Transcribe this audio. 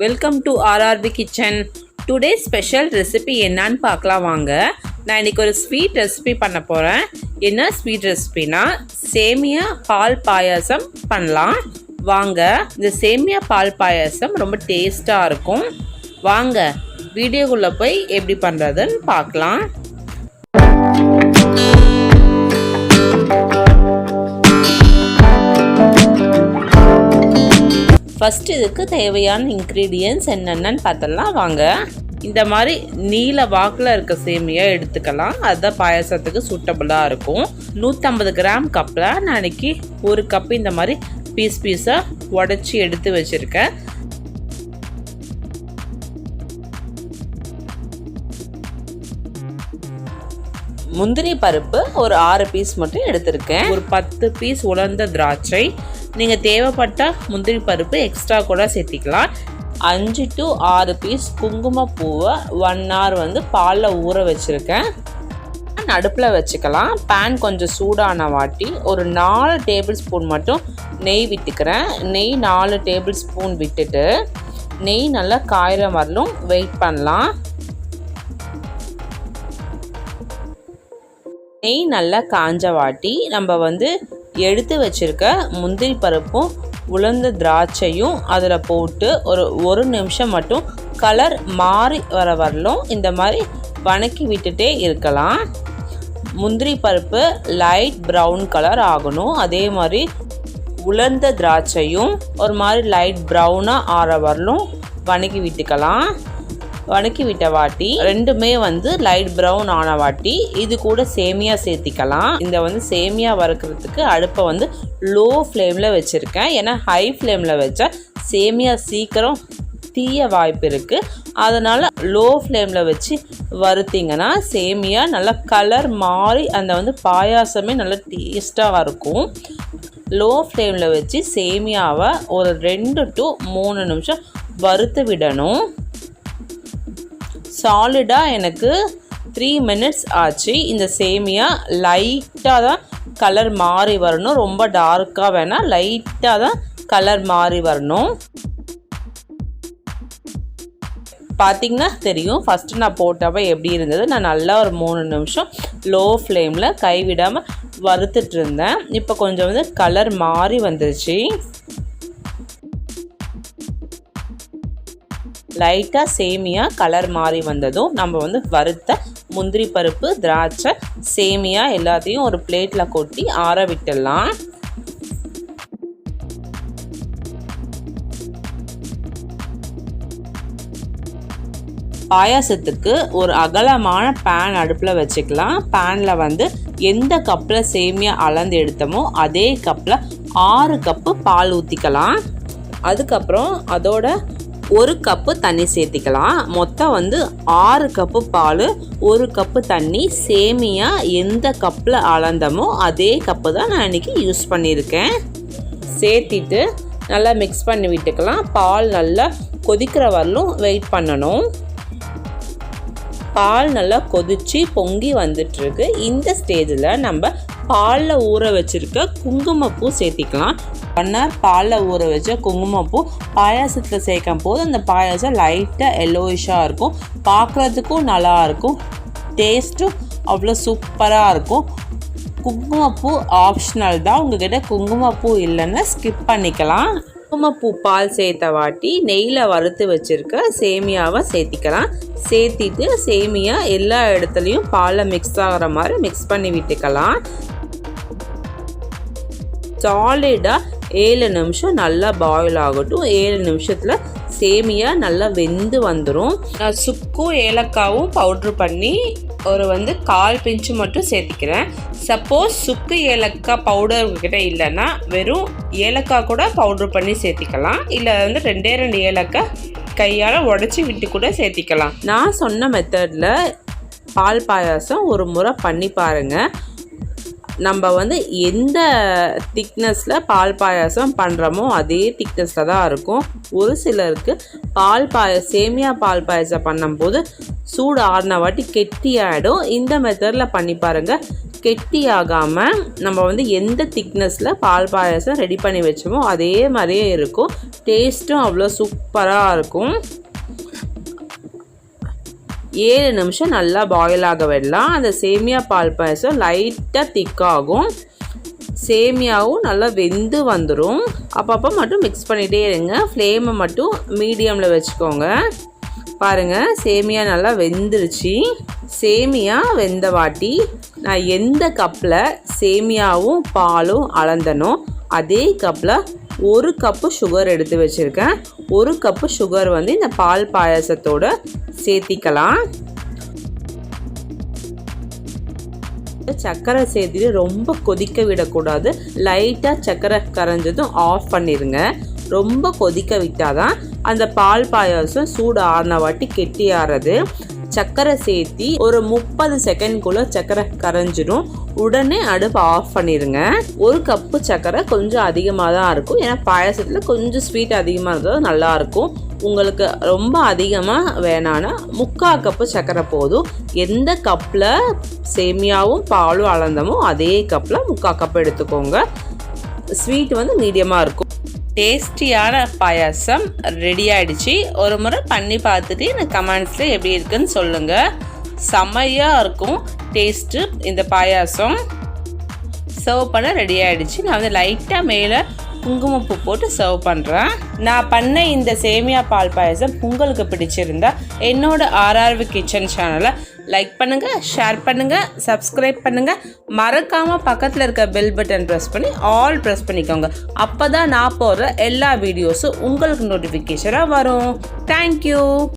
Welcome to RRB kitchen. Today special recipe என்னன்னு பார்க்கலாம் வாங்க. நான் இன்றைக்கி ஒரு ஸ்வீட் ரெசிபி பண்ண போகிறேன். என்ன ஸ்வீட் ரெசிபினா சேமியா பால் பாயாசம் பண்ணலாம் வாங்க. இந்த சேமியா பால் பாயாசம் ரொம்ப டேஸ்ட்டாக இருக்கும். வாங்க வீடியோக்குள்ளே போய் எப்படி பண்ணுறதுன்னு பார்க்கலாம். ஃபஸ்ட் இதுக்கு தேவையான இன்க்ரீடியன்ட்ஸ் என்னென்னு பார்த்தலாம் வாங்க. இந்த மாதிரி நீல வாக்கில் இருக்க சேமியா எடுத்துக்கலாம். அதுதான் பாயாசத்துக்கு சூட்டபுளாக இருக்கும். 150 கிராம் கப்பில் நான் இன்றைக்கி ஒரு கப்பு இந்த மாதிரி பீஸாக உடச்சி எடுத்து வச்சுருக்கேன். முந்திரி பருப்பு ஒரு 6 பீஸ் மட்டும் எடுத்திருக்கேன். ஒரு 10 பீஸ் உலர்ந்த திராட்சை. நீங்கள் தேவைப்பட்ட முந்திரி பருப்பு எக்ஸ்ட்ரா கூட சேர்த்திக்கலாம். 5 to 6 பீஸ் குங்குமப்பூவை 1 hour பாலில் ஊற வச்சுருக்கேன். அடுப்பில் வச்சுக்கலாம். பேன் கொஞ்சம் சூடான வாட்டி ஒரு 4 டேபிள் ஸ்பூன் மட்டும் நெய் விட்டுக்கிறேன். நெய் 4 டேபிள் ஸ்பூன் விட்டுட்டு நெய் நல்லா காயிற வரலும் வெயிட் பண்ணலாம். நெய் நல்லா காஞ்ச வாட்டி நம்ம எடுத்து வச்சுருக்க முந்திரி பருப்பும் உலர்ந்த திராட்சையும் அதில் போட்டு ஒரு நிமிஷம் மட்டும் கலர் மாறி வரலும் இந்த மாதிரி வணக்கி விட்டுட்டே இருக்கலாம். முந்திரி பருப்பு லைட் ப்ரௌன் கலர் ஆகணும். அதே மாதிரி உலர்ந்த திராட்சையும் ஒரு மாதிரி லைட் ப்ரௌனாக ஆற வரலும் வணக்கி விட்டுக்கலாம். வணக்கி விட்ட வாட்டி ரெண்டுமே லைட் ப்ரௌன் ஆன வாட்டி இது கூட சேமியா சேர்த்திக்கலாம். இந்த சேமியா வறுக்கிறதுக்கு அடுப்பை லோ ஃப்ளேமில் வச்சுருக்கேன். ஏன்னா ஹை ஃப்ளேமில் வச்சா சேமியா சீக்கிரம் தீய வாய்ப்பு இருக்குது. அதனால் லோ ஃப்ளேமில் வச்சு வறுத்திங்கன்னா சேமியா நல்லா கலர் மாறி அந்த பாயாசமே நல்லா டேஸ்ட்டாக இருக்கும். லோ ஃப்ளேமில் வச்சு சேமியாவை ஒரு 2 to 3 நிமிஷம் வறுத்து விடணும். சாலிடாக எனக்கு 3 minutes ஆச்சு. இந்த சேமியா லைட்டாக தான் கலர் மாறி வரணும். ரொம்ப டார்க்காக வேணால் லைட்டாக தான் கலர் மாறி வரணும். பார்த்திங்கன்னா தெரியும். ஃபஸ்ட்டு நான் போட்டப்போ எப்படி இருந்தது. நான் நல்லா ஒரு 3 நிமிஷம் லோ ஃப்ளேமில் கைவிடாமல் வறுத்துட்டு இருந்தேன். இப்போ கொஞ்சம் கலர் மாறி வந்துருச்சு. லைட்டாக சேமியா கலர் மாறி வந்ததும் நம்ம வறுத்த முந்திரி பருப்பு திராட்சை சேமியா எல்லாத்தையும் ஒரு பிளேட்டில் கொட்டி ஆற விட்டுடலாம். பாயாசத்துக்கு ஒரு அகலமான பேன் அடுப்பில் வச்சுக்கலாம். பேனில் எந்த கப்பில் சேமியா அளந்து எடுத்தோமோ அதே கப்பில் 6 கப்பு பால் ஊற்றிக்கலாம். அதுக்கப்புறம் அதோட 1 கப்பு தண்ணி சேர்த்திக்கலாம். மொத்தம் 6 கப்பு பால் 1 கப்பு தண்ணி. சேமியா எந்த கப்பில் அளந்தமோ அதே கப்பு தான் நான் இன்றைக்கி யூஸ் பண்ணியிருக்கேன். சேர்த்திட்டு நல்லா மிக்ஸ் பண்ணி விட்டுக்கலாம். பால் நல்லா கொதிக்கிற வரலும் வெயிட் பண்ணணும். பால் நல்லா கொதித்து பொங்கி வந்துட்டுருக்கு. இந்த ஸ்டேஜில் நம்ம பாலில் ஊற வச்சுருக்க குங்குமப்பூ சேர்த்திக்கலாம். 1 hour பாலில் ஊற வச்ச குங்குமப்பூ பாயாசத்தில் சேர்க்கும் போது அந்த பாயாசம் லைட்டாக எல்லோயிஷாக இருக்கும். பார்க்குறதுக்கும் நல்லாயிருக்கும். டேஸ்ட்டும் அவ்வளோ சூப்பராக இருக்கும். குங்குமப்பூ ஆப்ஷனல் தான். உங்கள்கிட்ட குங்குமப்பூ இல்லைன்னா ஸ்கிப் பண்ணிக்கலாம். குங்குமப்பூ பால் சேர்த்த வாட்டி நெய்யில் வறுத்து வச்சுருக்க சேமியாவை சேர்த்திக்கலாம். சேர்த்திட்டு சேமியா எல்லா இடத்துலையும் பாலில் மிக்ஸ் ஆகிற மாதிரி மிக்ஸ் பண்ணி விட்டுக்கலாம். சாலிடாக 7 நிமிஷம் நல்லா பாயில் ஆகட்டும். 7 நிமிஷத்தில் சேமியா நல்லா வெந்து வந்துடும். நான் சுக்கும் ஏலக்காவும் பவுட்ரு பண்ணி ஒரு 1/4 பிஞ்சு மட்டும் சேர்த்திக்கிறேன். சப்போஸ் சுக்கு ஏலக்காய் பவுடர் உங்ககிட்ட இல்லைன்னா வெறும் ஏலக்காய் கூட பவுட்ரு பண்ணி சேர்த்திக்கலாம். இல்லை 2 ஏலக்காய் கையால் உடச்சி விட்டு கூட சேர்த்திக்கலாம். நான் சொன்ன மெத்தடில் பால் பாயாசம் ஒரு முறை பண்ணி பாருங்கள். நம்ம எந்த திக்னஸில் பால் பாயாசம் பண்ணுறோமோ அதே திக்னஸில் தான் இருக்கும். ஒரு சிலருக்கு சேமியா பால் பாயாசம் பண்ணும்போது சூடு ஆறின வாட்டி கெட்டி ஆகிடும். இந்த மெத்தடில் பண்ணி பாருங்கள். கெட்டியாகாமல் நம்ம வந்து எந்த திக்னஸில் பால் பாயாசம் ரெடி பண்ணி வச்சோமோ அதே மாதிரியே இருக்கும். டேஸ்ட்டும் அவ்வளோ சூப்பராக இருக்கும். 7 நிமிஷம் நல்லா பாயில் ஆக விடலாம். அந்த சேமியா பால் பாயாசம் லைட்டாக திக்காகும். சேமியாவும் நல்லா வெந்து வந்துடும். அப்பப்போ மட்டும் மிக்ஸ் பண்ணிகிட்டே இருங்க. ஃப்ளேமை மட்டும் மீடியமில் வச்சுக்கோங்க. பாருங்கள், சேமியா நல்லா வெந்துருச்சு. சேமியா வெந்த வாட்டி நான் எந்த கப்பில் சேமியாவும் பாலும் அளந்தனோ அதே கப்பில் 1 கப்பு சுகர் எடுத்து வச்சுருக்கேன். 1 கப்பு சுகர் வந்து இந்த பால் பாயாசத்தோடு சேர்த்திக்கலாம். சர்க்கரை சேர்த்துட்டு ரொம்ப கொதிக்க விடக்கூடாது. லைட்டாக சர்க்கரை கரைஞ்சதும் ஆஃப் பண்ணிடுங்க. ரொம்ப கொதிக்க விட்டாதான் அந்த பால் பாயாசம் சூடு ஆறின வாட்டி கெட்டி ஆறுறது. சர்க்கரை சேர்த்தி ஒரு 30 செகண்ட்குள்ளே சர்க்கரை கரைஞ்சிடும். உடனே அடுப்பு ஆஃப் பண்ணிடுங்க. 1 கப்பு சர்க்கரை கொஞ்சம் அதிகமாக தான் இருக்கும். ஏன்னா பாயாசத்தில் கொஞ்சம் ஸ்வீட் அதிகமாக இருக்கிறது நல்லாயிருக்கும். உங்களுக்கு ரொம்ப அதிகமாக வேணான்னா 3/4 கப்பு சர்க்கரை போதும். எந்த கப்பில் சேமியாவும் பாலும் அளந்தமோ அதே கப்பில் 3/4 கப்பு எடுத்துக்கோங்க. ஸ்வீட் வந்து மீடியமாக இருக்கும். டேஸ்டியான பாயாசம் ரெடி ஆகிடுச்சு. ஒரு முறை பண்ணி பார்த்துட்டு எனக்கு கமெண்ட்ஸில் எப்படி இருக்குன்னு சொல்லுங்கள். செம்மையாக இருக்கும் டேஸ்ட்டு. இந்த பாயாசம் சர்வ் பண்ண ரெடி ஆகிடுச்சு. நான் வந்து லைட்டாக மேலே குங்குமப்பூ போட்டு சர்வ் பண்ணுறேன். நான் பண்ண இந்த சேமியா பால் பாயாசம் உங்களுக்கு பிடிச்சிருந்தா என்னோட RRV கிச்சன் சேனலை லைக் பண்ணுங்கள், ஷேர் பண்ணுங்கள், சப்ஸ்கிரைப் பண்ணுங்கள். மறக்காமல் பக்கத்தில் இருக்க பெல் பட்டன் ப்ரெஸ் பண்ணி ஆல் ப்ரெஸ் பண்ணிக்கோங்க. அப்போ தான் நான் போடுற எல்லா வீடியோஸும் உங்களுக்கு நோட்டிஃபிகேஷனாக வரும். தேங்க்யூ.